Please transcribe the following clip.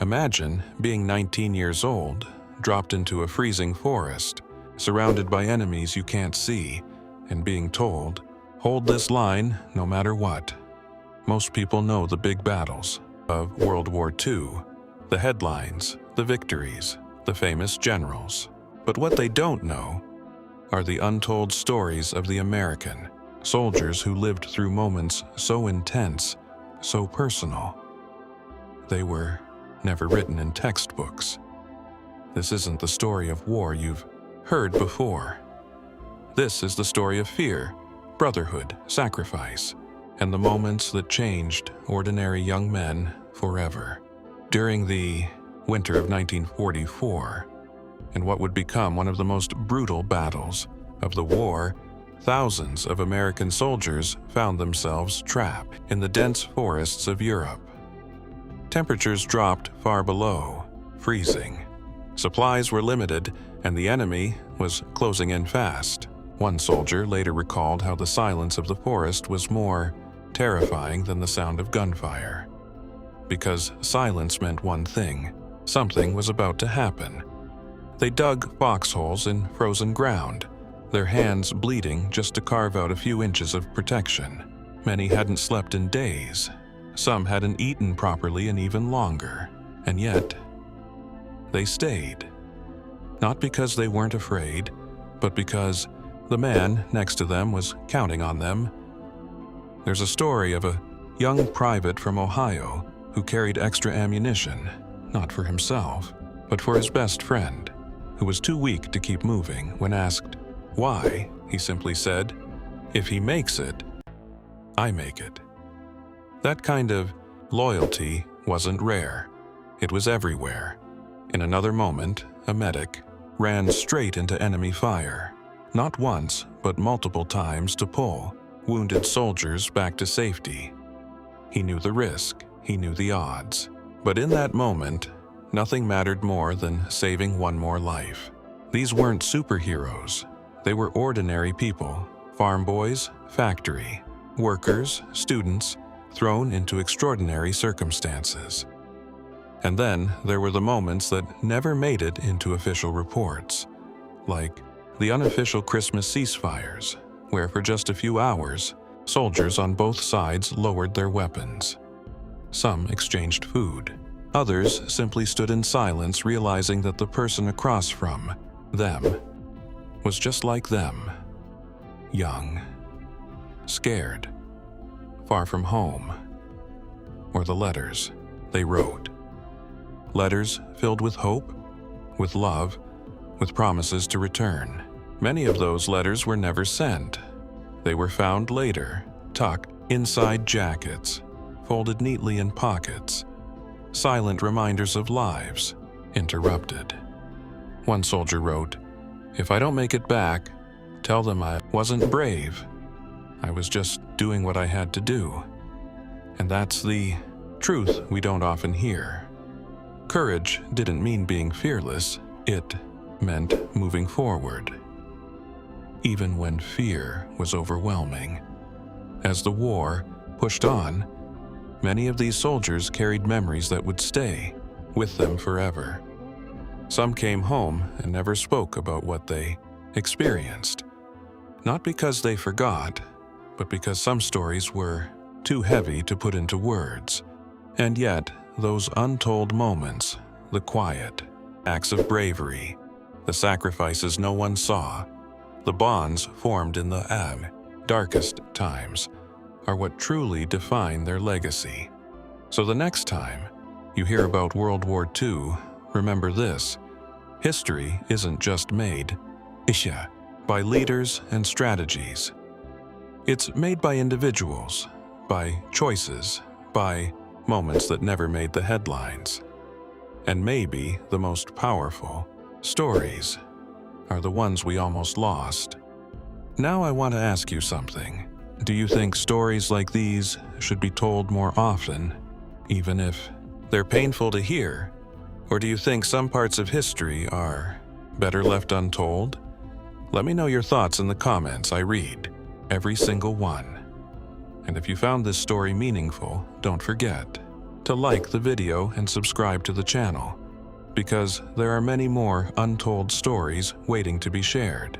Imagine being 19 years old, dropped into a freezing forest, surrounded by enemies you can't see, and being told, "Hold this line no matter what." Most people know the big battles of World War II, the headlines, the victories, the famous generals. But what they don't know are the untold stories of the American soldiers who lived through moments so intense, so personal. They were never written in textbooks. This isn't the story of war you've heard before. This is the story of fear, brotherhood, sacrifice, and the moments that changed ordinary young men forever. During the winter of 1944, in what would become one of the most brutal battles of the war, thousands of American soldiers found themselves trapped in the dense forests of Europe. Temperatures dropped far below freezing. Supplies were limited, and the enemy was closing in fast. One soldier later recalled how the silence of the forest was more terrifying than the sound of gunfire. Because silence meant one thing: something was about to happen. They dug foxholes in frozen ground, their hands bleeding just to carve out a few inches of protection. Many hadn't slept in days. Some hadn't eaten properly in even longer. And yet, they stayed. Not because they weren't afraid, but because the man next to them was counting on them. There's a story of a young private from Ohio who carried extra ammunition, not for himself, but for his best friend, who was too weak to keep moving. When asked why, he simply said, "If he makes it, I make it." That kind of loyalty wasn't rare. It was everywhere. In another moment, a medic ran straight into enemy fire, not once, but multiple times, to pull wounded soldiers back to safety. He knew the risk, he knew the odds, but in that moment, nothing mattered more than saving one more life. These weren't superheroes. They were ordinary people, farm boys, factory workers, students, thrown into extraordinary circumstances. And then there were the moments that never made it into official reports, like the unofficial Christmas ceasefires, where for just a few hours, soldiers on both sides lowered their weapons. Some exchanged food. Others simply stood in silence, realizing that the person across from them was just like them. Young, scared, far from home. Or the letters they wrote. Letters filled with hope, with love, with promises to return. Many of those letters were never sent. They were found later, tucked inside jackets, folded neatly in pockets. Silent reminders of lives interrupted. One soldier wrote, "If I don't make it back, tell them I wasn't brave. I was just doing what I had to do." And that's the truth we don't often hear. Courage didn't mean being fearless. It meant moving forward, even when fear was overwhelming. As the war pushed on, many of these soldiers carried memories that would stay with them forever. Some came home and never spoke about what they experienced, not because they forgot, but because some stories were too heavy to put into words. And yet, those untold moments, the quiet acts of bravery, the sacrifices no one saw, the bonds formed in the darkest times, are what truly define their legacy. So the next time you hear about World War II, remember this: history isn't just made by leaders and strategies. It's made by individuals, by choices, by moments that never made the headlines. And maybe the most powerful stories are the ones we almost lost. Now I want to ask you something. Do you think stories like these should be told more often, even if they're painful to hear? Or do you think some parts of history are better left untold? Let me know your thoughts in the comments. I read every single one. And if you found this story meaningful, don't forget, to like the video and subscribe to the channel, because there are many more untold stories waiting to be shared.